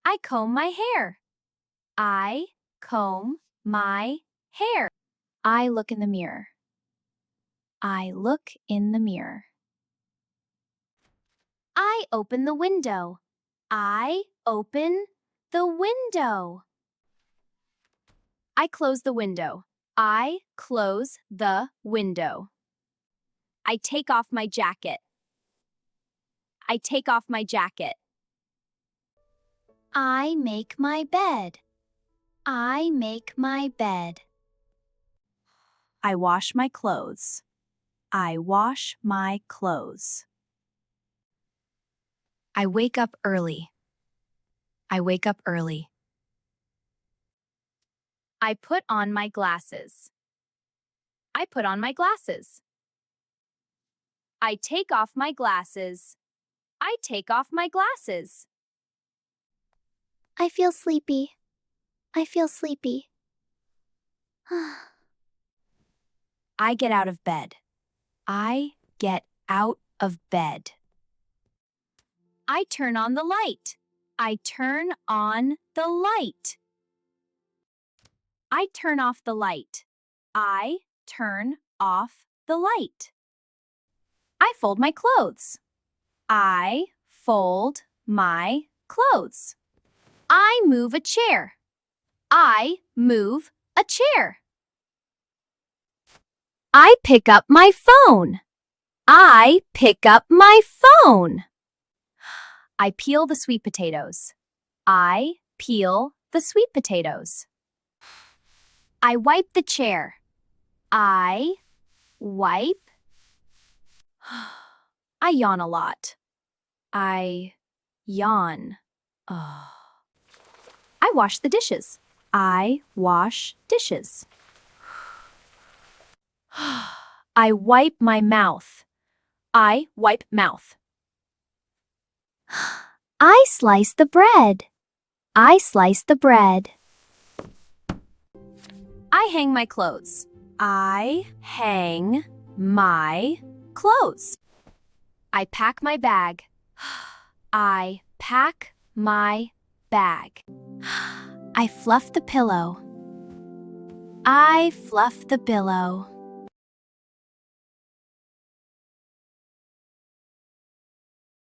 I comb my hair. I comb my hair. I look in the mirror. I look in the mirror. I open the window. I open the window. I close the window. I close the window. I take off my jacket. I take off my jacket. I make my bed. I make my bed. I wash my clothes. I wash my clothes. I wake up early. I wake up early. I put on my glasses. I put on my glasses. I take off my glasses. I take off my glasses. I feel sleepy. I feel sleepy. I get out of bed. I get out of bed. I turn on the light. I turn on the light. I turn off the light. I turn off the light. I fold my clothes. I fold my clothes. I move a chair. I move a chair. I pick up my phone. I pick up my phone. I peel the sweet potatoes. I peel the sweet potatoes. I wipe the chair. I wipe. I yawn a lot. I yawn. I wash the dishes. I wash dishes. I wipe my mouth. I wipe mouth. I slice the bread. I slice the bread. I hang my clothes. I hang my clothes. I pack my bag. I pack my bag. I fluff the pillow. I fluff the pillow.